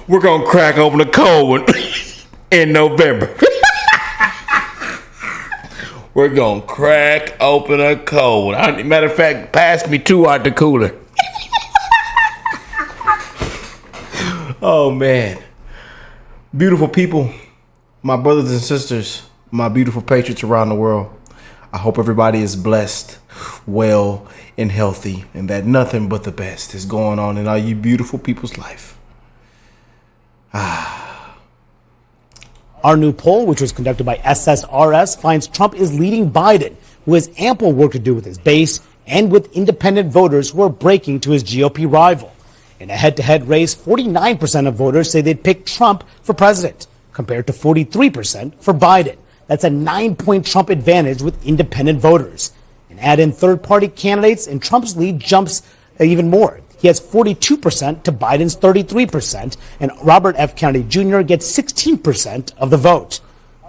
We're gonna crack open a cold one in November. We're gonna crack open a cold one. Matter of fact, pass me 2 out the cooler. Oh man. Beautiful people, my brothers and sisters, my beautiful patriots around the world. I hope everybody is blessed, well, and healthy, and that nothing but the best is going on in all you beautiful people's life. Our new poll, which was conducted by SSRS, finds Trump is leading Biden, who has ample work to do with his base and with independent voters who are breaking to his GOP rival. In a head-to-head race, 49% of voters say they'd pick Trump for president, compared to 43% for Biden. That's a 9-point Trump advantage with independent voters. And add in third-party candidates, and Trump's lead jumps even more. He has 42% to Biden's 33%, and Robert F. Kennedy Jr. gets 16% of the vote.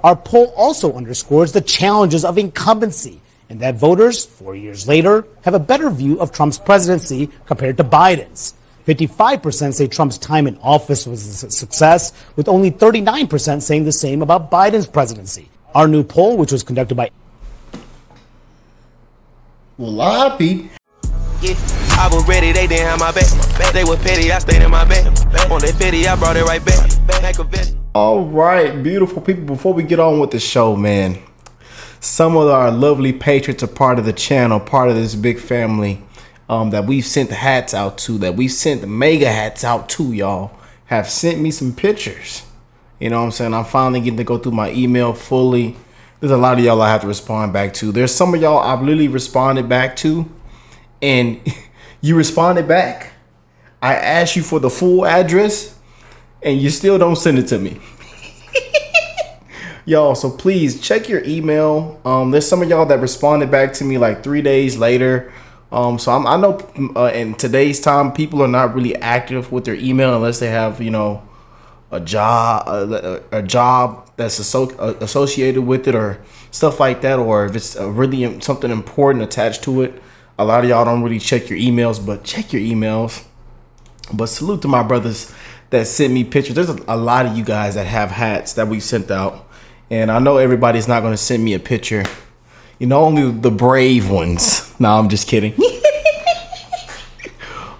Our poll also underscores the challenges of incumbency, and that voters, 4 years later, have a better view of Trump's presidency compared to Biden's. 55% say Trump's time in office was a success, with only 39% saying the same about Biden's presidency. Our new poll, which was conducted by... Well, I was ready, they didn't have my back. They were petty, I stayed in my bed. On that petty, I brought it right back. All right, beautiful people, before we get on with the show, man, some of our lovely patriots are part of the channel, part of this big family that we've sent the hats out to, that we've sent the mega hats out to, y'all, have sent me some pictures. You know what I'm saying? I'm finally getting to go through my email fully. There's a lot of y'all I have to respond back to. There's some of y'all I've literally responded back to, and you responded back. I asked you for the full address, and you still don't send it to me. Y'all, so please check your email. There's some of y'all that responded back to me like 3 days later. So I know in today's time, people are not really active with their email unless they have, you know, a job that's associated with it or stuff like that, or if it's really something important attached to it. A lot of y'all don't really check your emails, but check your emails. But salute to my brothers that sent me pictures. There's a lot of you guys that have hats that we sent out, and I know everybody's not going to send me a picture. You know, only the brave ones. No, I'm just kidding.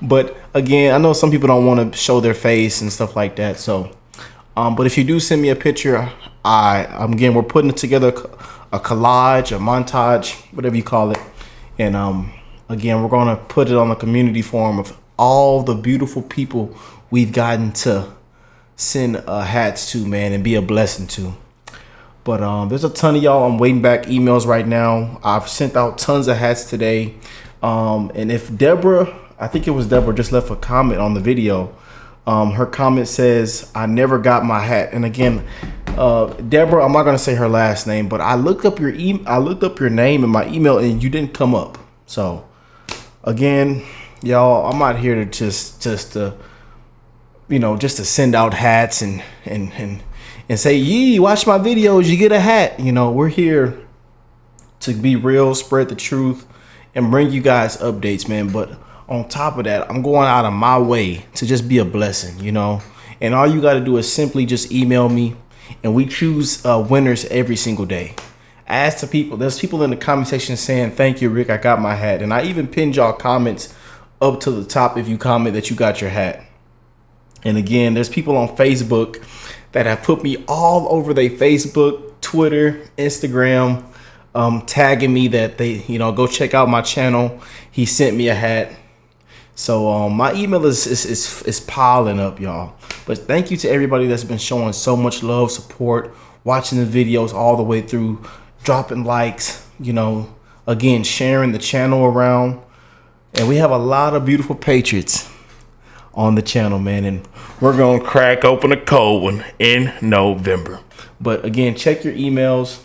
But again, I know some people don't want to show their face and stuff like that. So, but if you do send me a picture, again, we're putting together a collage, a montage, whatever you call it. And again, we're going to put it on the community forum of all the beautiful people we've gotten to send hats to, man, and be a blessing to. But there's a ton of y'all. I'm waiting back emails right now. I've sent out tons of hats today. And if Deborah, I think it was Deborah, just left a comment on the video. Her comment says, "I never got my hat." And again, Deborah, I'm not gonna say her last name, but I looked up your I looked up your name in my email, and you didn't come up. So again, y'all, I'm not here to just to send out hats and say, "Yee, watch my videos, you get a hat." You know, we're here to be real, spread the truth, and bring you guys updates, man. But on top of that, I'm going out of my way to just be a blessing, you know. And all you got to do is simply just email me, and we choose winners every single day. Ask the people. There's people in the comment section saying, "Thank you, Rick, I got my hat." And I even pinned y'all comments up to the top if you comment that you got your hat. And again, there's people on Facebook that have put me all over their Facebook, Twitter, Instagram, tagging me that they, go check out my channel. He sent me a hat. So my email is piling up, y'all. But thank you to everybody that's been showing so much love, support, watching the videos all the way through, dropping likes, again, sharing the channel around. And we have a lot of beautiful patriots on the channel, man, and we're gonna crack open a cold one in November. But again, check your emails.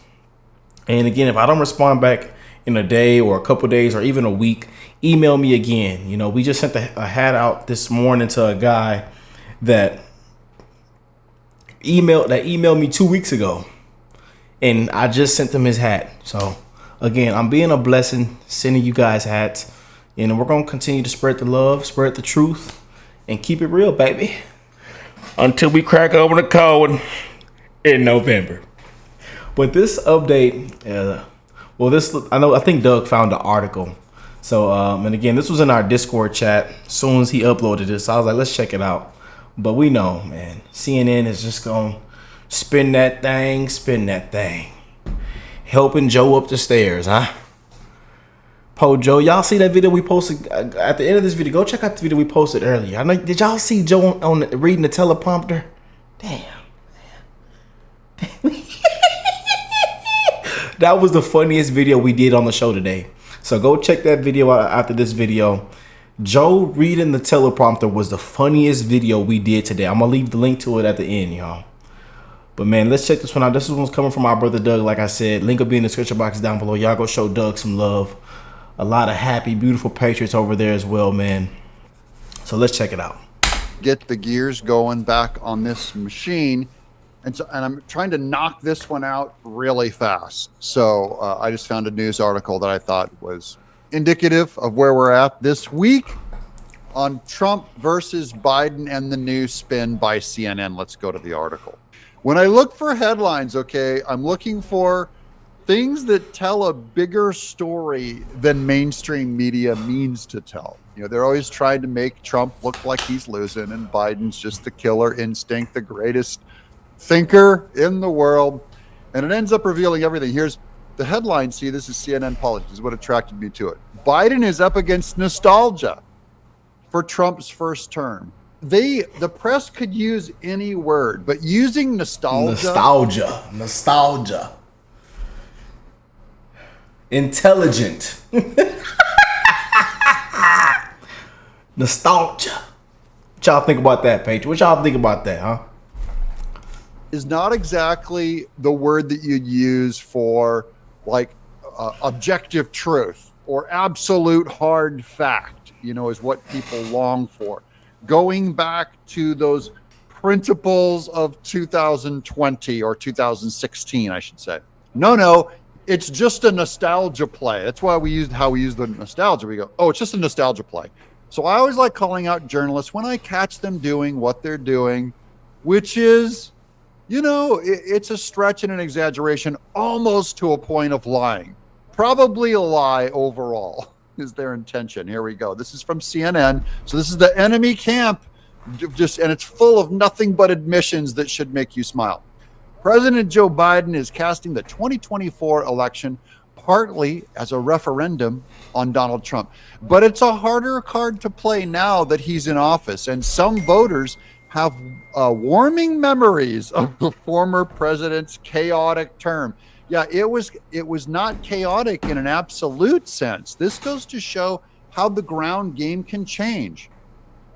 And again, if I don't respond back in a day or a couple days or even a week, email me again. We just sent a hat out this morning to a guy that emailed me 2 weeks ago, and I just sent him his hat. So again, I'm being a blessing, sending you guys hats, and we're gonna continue to spread the love, spread the truth, and keep it real, baby. until we crack open the code in November. But this update, I think Doug found the article. So, and again, this was in our Discord chat. As soon as he uploaded this, I was like, let's check it out. But we know, man, CNN is just going to spin that thing. Helping Joe up the stairs, huh? Po Joe, y'all see that video we posted at the end of this video? Go check out the video we posted earlier. I know, did y'all see Joe on reading the teleprompter? Damn. That was the funniest video we did on the show today. So go check that video out after this video. Joe reading the teleprompter was the funniest video we did today. I'm gonna leave the link to it at the end, y'all. But man, let's check this one out. This one's coming from our brother Doug. Like I said, link will be in the description box down below. Y'all go show Doug some love. A lot of happy, beautiful Patriots over there as well, man. So let's check it out. Get the gears going back on this machine. And I'm trying to knock this one out really fast. So I just found a news article that I thought was indicative of where we're at this week on Trump versus Biden and the new spin by CNN. Let's go to the article. When I look for headlines, okay, I'm looking for things that tell a bigger story than mainstream media means to tell. You know, they're always trying to make Trump look like he's losing and Biden's just the killer instinct, the greatest thinker in the world, and it ends up revealing everything. Here's the headline. See, this is CNN Politics, is what attracted me to it. Biden is up against nostalgia for Trump's first term. The press could use any word, but using nostalgia. Intelligent. Nostalgia. What y'all think about that, Patriot? What y'all think about that, huh? Is not exactly the word that you'd use for like objective truth or absolute hard fact, you know, is what people long for. Going back to those principles of 2020 or 2016, I should say. No, it's just a nostalgia play. That's why we use the nostalgia. We go, oh, it's just a nostalgia play. So I always like calling out journalists when I catch them doing what they're doing, which is, you know, it's a stretch and an exaggeration almost to a point of lying. Probably a lie overall is their intention. Here we go. This is from CNN. So this is the enemy camp, and it's full of nothing but admissions that should make you smile. President Joe Biden is casting the 2024 election partly as a referendum on Donald Trump. But it's a harder card to play now that he's in office, and some voters have warming memories of the former president's chaotic term. Yeah, it was not chaotic in an absolute sense. This goes to show how the ground game can change.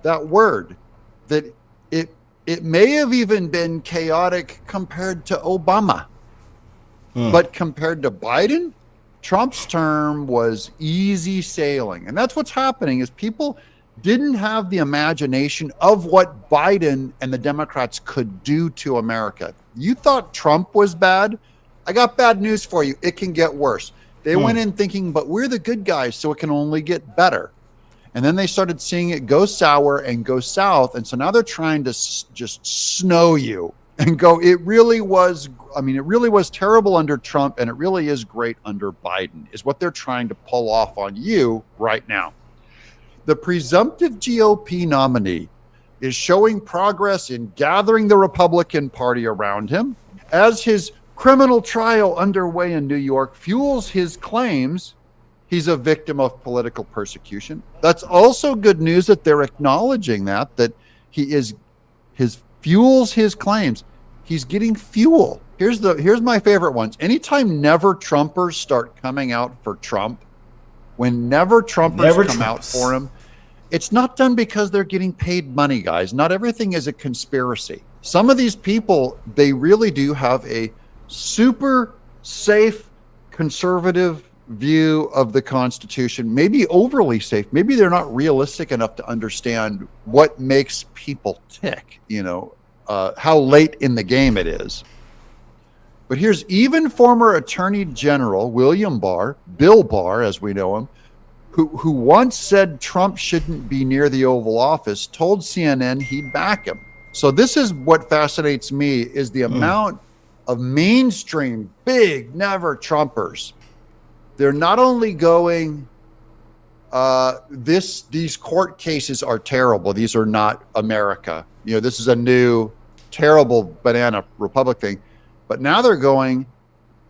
That word, that it may have even been chaotic compared to Obama. But compared to Biden, Trump's term was easy sailing. And that's what's happening is people didn't have the imagination of what Biden and the Democrats could do to America. You thought Trump was bad? I got bad news for you. It can get worse. They went in thinking, but we're the good guys, so it can only get better. And then they started seeing it go sour and go south. And so now they're trying to just snow you and go, it really was terrible under Trump, and it really is great under Biden, is what they're trying to pull off on you right now. The presumptive GOP nominee is showing progress in gathering the Republican Party around him as his criminal trial underway in New York fuels his claims he's a victim of political persecution. That's also good news that they're acknowledging that he fuels his claims. He's getting fuel. Here's my favorite ones. Anytime never Trumpers start coming out for Trump, when never Trumpers come out for him, it's not done because they're getting paid money, guys. Not everything is a conspiracy. Some of these people, they really do have a super safe, conservative view of the Constitution, maybe overly safe. Maybe they're not realistic enough to understand what makes people tick, how late in the game it is. But here's even former Attorney General William Barr, Bill Barr as we know him, who once said Trump shouldn't be near the Oval Office, told CNN he'd back him. So this is what fascinates me is the amount of mainstream, big, never Trumpers. They're not only going, these court cases are terrible. These are not America. You know, this is a new, terrible banana republic thing. But now they're going,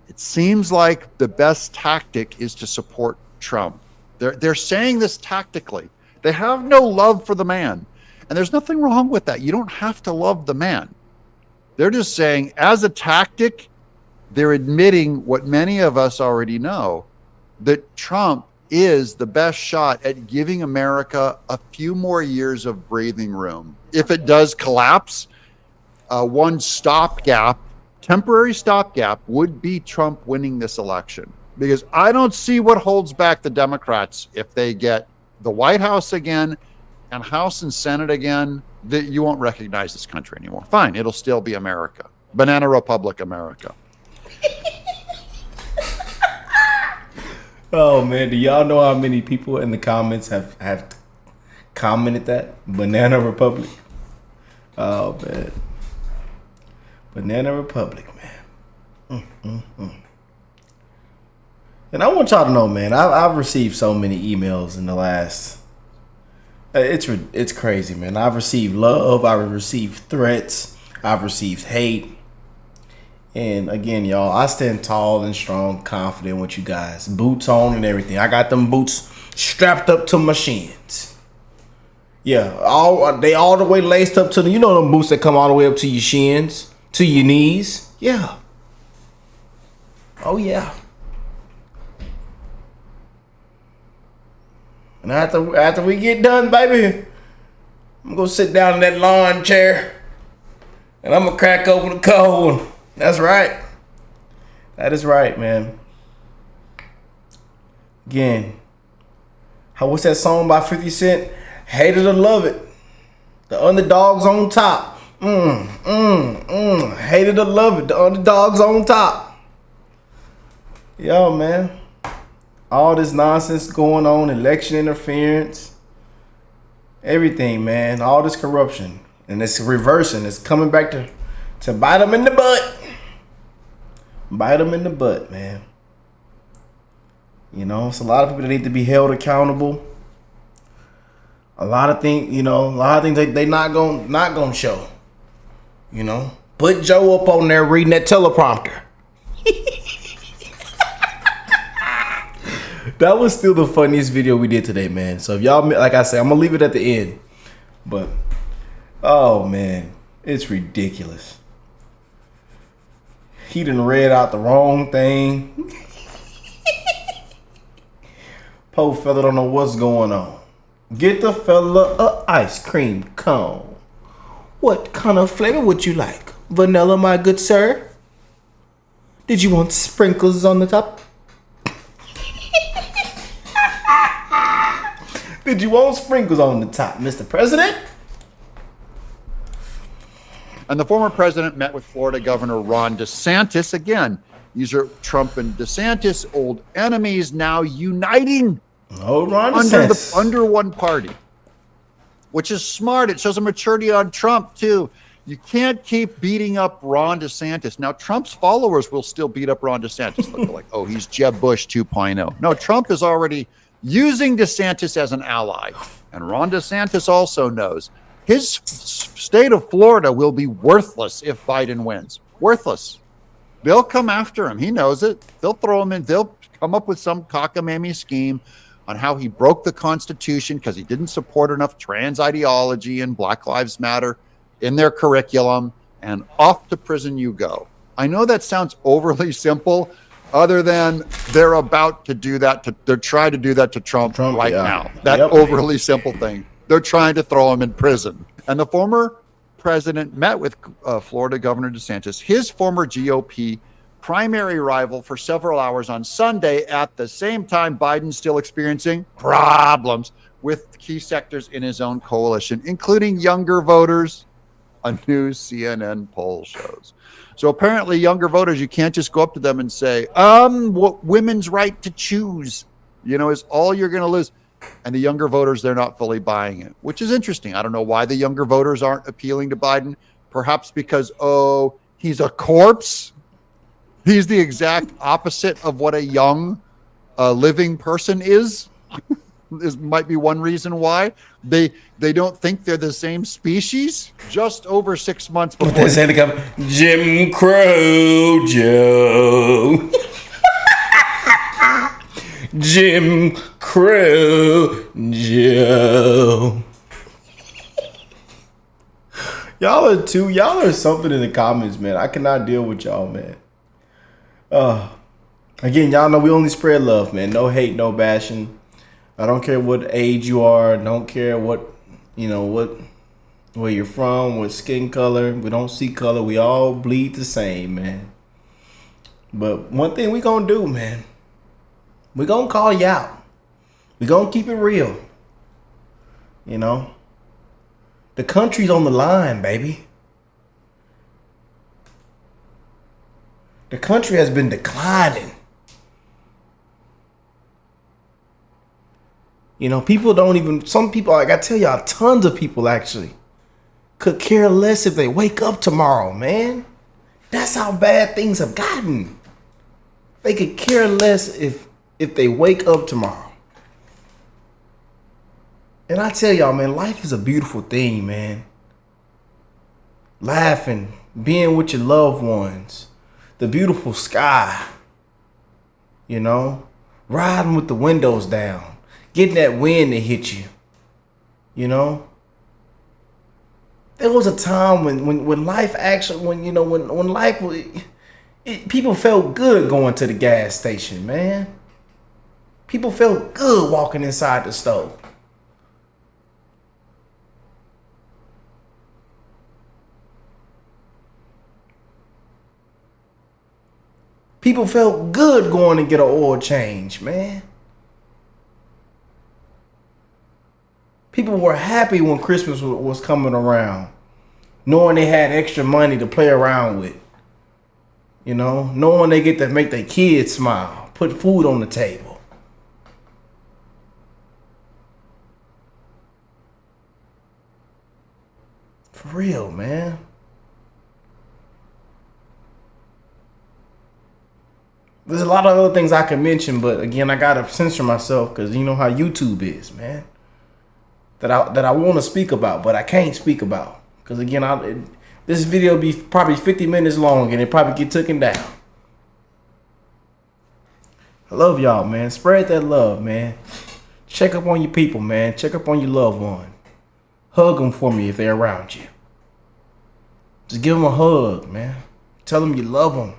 it seems like the best tactic is to support Trump. They're saying this tactically. They have no love for the man. And there's nothing wrong with that. You don't have to love the man. They're just saying, as a tactic, they're admitting what many of us already know, that Trump is the best shot at giving America a few more years of breathing room. If it does collapse, one stopgap, temporary stopgap, would be Trump winning this election. Because I don't see what holds back the Democrats if they get the White House again and House and Senate again, that you won't recognize this country anymore. Fine, it'll still be America. Banana Republic America. Oh man, do y'all know how many people in the comments have commented that? Banana Republic. Oh man. Banana Republic, man. And I want y'all to know, man, I've received so many emails in the last. It's crazy, man. I've received love. I've received threats. I've received hate. And again, y'all, I stand tall and strong, confident with you guys. Boots on and everything. I got them boots strapped up to my shins. Yeah, they all the way laced up to the, you know, them boots that come all the way up to your shins, to your knees. Yeah. Oh yeah. And after we get done, baby, I'm gonna sit down in that lawn chair and I'm gonna crack open the cold. That's right. That is right, man. Again, what's that song by 50 Cent? Hate it or love it. The underdog's on top. Hate it or love it. The underdog's on top. Yo, man. All this nonsense going on, election interference, everything, man. All this corruption. And it's reversing. It's coming back to bite them in the butt. Bite them in the butt, man. You know, it's a lot of people that need to be held accountable. A lot of things they not gonna show. You know, put Joe up on there reading that teleprompter. That was still the funniest video we did today, man. So if y'all, like I said, I'm gonna leave it at the end. But, oh man, it's ridiculous. He done read out the wrong thing. Poor fella don't know what's going on. Get the fella a ice cream cone. What kind of flavor would you like? Vanilla, my good sir? Did you want sprinkles on the top? Did you want sprinkles on the top, Mr. President? And the former president met with Florida Governor Ron DeSantis again. These are Trump and DeSantis, old enemies, now uniting under one party, which is smart. It shows a maturity on Trump, too. You can't keep beating up Ron DeSantis. Now, Trump's followers will still beat up Ron DeSantis. They're like, oh, he's Jeb Bush 2.0. No, Trump is already using DeSantis as an ally. And Ron DeSantis also knows his state of Florida will be worthless if Biden wins. Worthless. They'll come after him. He knows it. They'll throw him in. They'll come up with some cockamamie scheme on how he broke the Constitution because he didn't support enough trans ideology and Black Lives Matter in their curriculum, and off to prison you go. I know that sounds overly simple, other than they're about to do that. They're trying to do that to Trump right now. That overly simple thing. They're trying to throw him in prison. And the former president met with Florida Governor DeSantis, his former GOP primary rival, for several hours on Sunday. At the same time, Biden's still experiencing problems with key sectors in his own coalition, including younger voters, a new CNN poll shows. So apparently younger voters, you can't just go up to them and say, what women's right to choose, is all you're going to lose. And the younger voters, they're not fully buying it, which is interesting. I don't know why the younger voters aren't appealing to Biden. Perhaps because, oh, he's a corpse. He's the exact opposite of what a young living person is. This might be one reason why they don't think they're the same species. Just over 6 months before They say to come, Jim Crow Joe. Jim Crow Joe. Y'all are something in the comments, man. I cannot deal with y'all, man. Again, y'all know we only spread love, man. No hate, no bashing. I don't care what age you are. Don't care what, where you're from, what skin color. We don't see color. We all bleed the same, man. But one thing we gonna do, man, we gonna call you out. We gonna keep it real. The country's on the line, baby. The country has been declining. Some people, like I tell y'all, tons of people actually could care less if they wake up tomorrow, man. That's how bad things have gotten. They could care less if they wake up tomorrow. And I tell y'all, man, life is a beautiful thing, man. Laughing, being with your loved ones, the beautiful sky, riding with the windows down. Getting that wind to hit you, There was a time when life actually, when life, people felt good going to the gas station, man. People felt good walking inside the store. People felt good going to get an oil change, man. People were happy when Christmas was coming around, knowing they had extra money to play around with. Knowing they get to make their kids smile, put food on the table. For real, man. There's a lot of other things I can mention, but again, I gotta censor myself because you know how YouTube is, man. That I want to speak about, but I can't speak about. Because again, this video be probably 50 minutes long and it probably get taken down. I love y'all, man. Spread that love, man. Check up on your people, man. Check up on your loved one. Hug them for me if they're around you. Just give them a hug, man. Tell them you love them.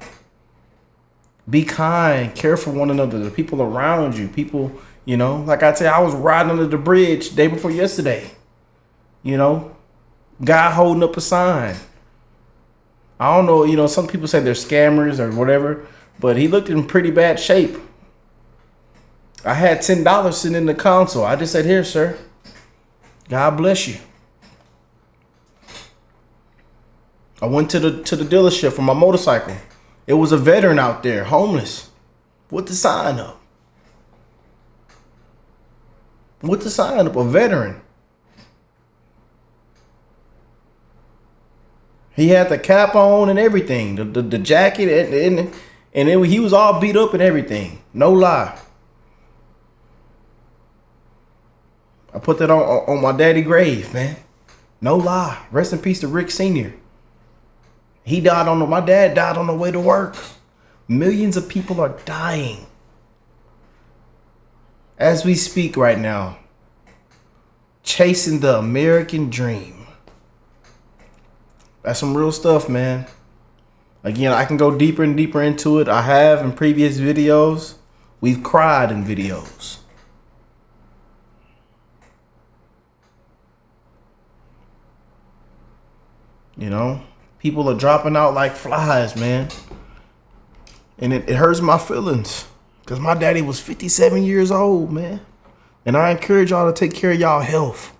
Be kind. Care for one another. The people around you. People... like I tell you, I was riding under the bridge day before yesterday. Guy holding up a sign. I don't know, some people say they're scammers or whatever, but he looked in pretty bad shape. I had $10 sitting in the console. I just said, here, sir. God bless you. I went to the dealership for my motorcycle. It was a veteran out there, homeless, with the sign up. A veteran. He had the cap on and everything, the jacket, and he was all beat up and everything. No lie. I put that on my daddy grave, man. No lie. Rest in peace to Rick Sr. My dad died on the way to work. Millions of people are dying. As we speak right now, chasing the American dream. That's some real stuff, man. Again, I can go deeper and deeper into it. I have in previous videos. We've cried in videos. People are dropping out like flies, man. And it hurts my feelings. Because my daddy was 57 years old, man. And I encourage y'all to take care of y'all health.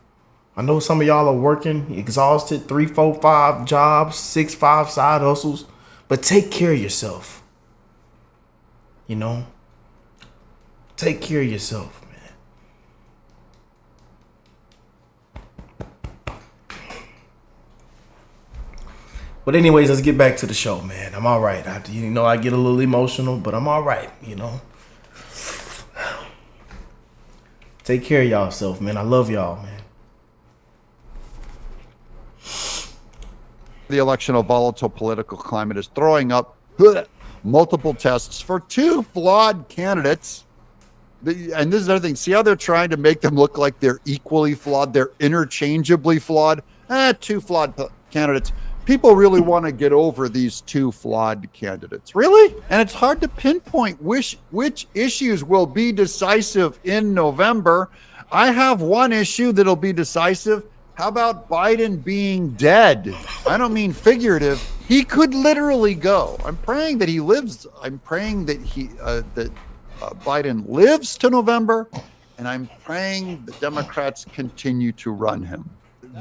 I know some of y'all are working, exhausted, 3, 4, 5 jobs, 6, 5 side hustles. But take care of yourself. Take care of yourself, man. But anyways, let's get back to the show, man. I'm all right. I get a little emotional, but I'm all right, Take care of yourself, man. I love y'all, man. The election, a volatile political climate, is throwing up multiple tests for two flawed candidates. And this is another thing. See how they're trying to make them look like they're equally flawed? They're interchangeably flawed. Two flawed candidates. People really want to get over these two flawed candidates. Really? And it's hard to pinpoint which issues will be decisive in November. I have one issue that'll be decisive. How about Biden being dead? I don't mean figurative. He could literally go. I'm praying that he lives. I'm praying that Biden lives to November, and I'm praying the Democrats continue to run him.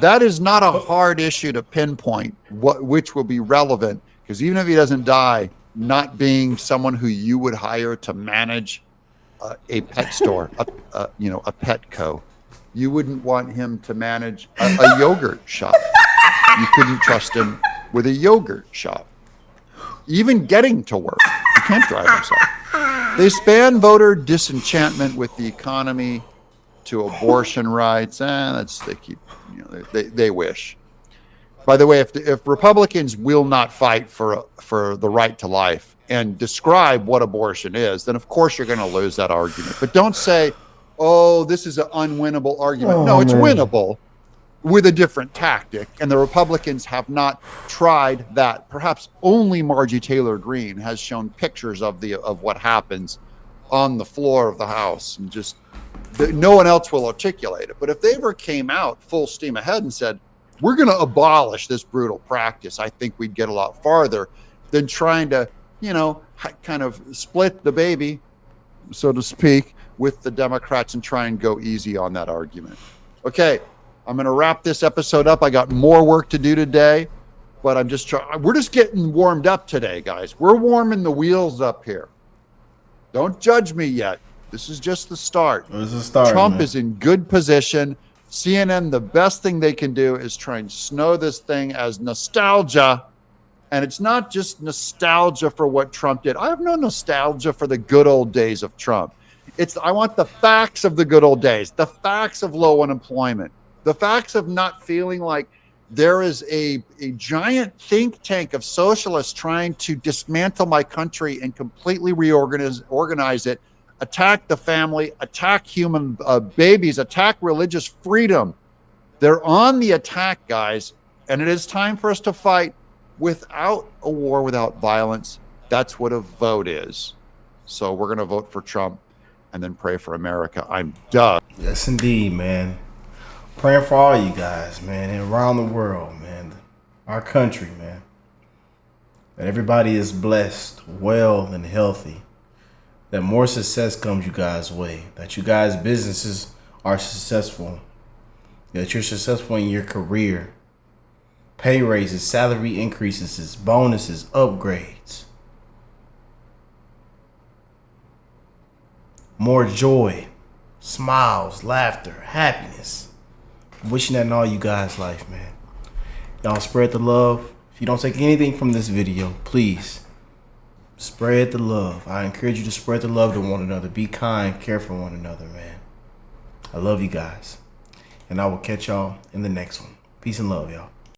That is not a hard issue to pinpoint which will be relevant, because even if he doesn't die, not being someone who you would hire to manage a pet store, a Petco, you wouldn't want him to manage a yogurt shop. You couldn't trust him with a yogurt shop. Even getting to work, he can't drive himself. They span voter disenchantment with the economy to abortion rights. They wish. By the way, if Republicans will not fight for the right to life and describe what abortion is, then of course you're going to lose that argument. But don't say, "Oh, this is an unwinnable argument." No, it's winnable with a different tactic, and the Republicans have not tried that. Perhaps only Margie Taylor Greene has shown pictures of what happens on the floor of the House, and just no one else will articulate it. But if they ever came out full steam ahead and said, "We're going to abolish this brutal practice," I think we'd get a lot farther than trying to, kind of split the baby, so to speak, with the Democrats and try and go easy on that argument. Okay, I'm going to wrap this episode up. I got more work to do today, but we're just getting warmed up today, guys. We're warming the wheels up here. Don't judge me yet. This is just the start. This is the start. Trump is in good position. CNN, the best thing they can do is try and snow this thing as nostalgia. And it's not just nostalgia for what Trump did. I have no nostalgia for the good old days of Trump. I want the facts of the good old days, the facts of low unemployment, the facts of not feeling like there is a giant think tank of socialists trying to dismantle my country and completely organize it, attack the family, attack human babies, attack religious freedom. They're on the attack, guys, and it is time for us to fight without a war, without violence. That's what a vote is. So we're going to vote for Trump and then pray for America. I'm Doug. Yes, indeed, man. Praying for all you guys, man, and around the world, man. Our country, man. That everybody is blessed, well, and healthy. That more success comes you guys' way. That you guys' businesses are successful. That you're successful in your career. Pay raises, salary increases, bonuses, upgrades. More joy, smiles, laughter, happiness. I'm wishing that in all you guys' life, man. Y'all spread the love. If you don't take anything from this video, please spread the love. I encourage you to spread the love to one another. Be kind, care for one another, man. I love you guys. And I will catch y'all in the next one. Peace and love, y'all.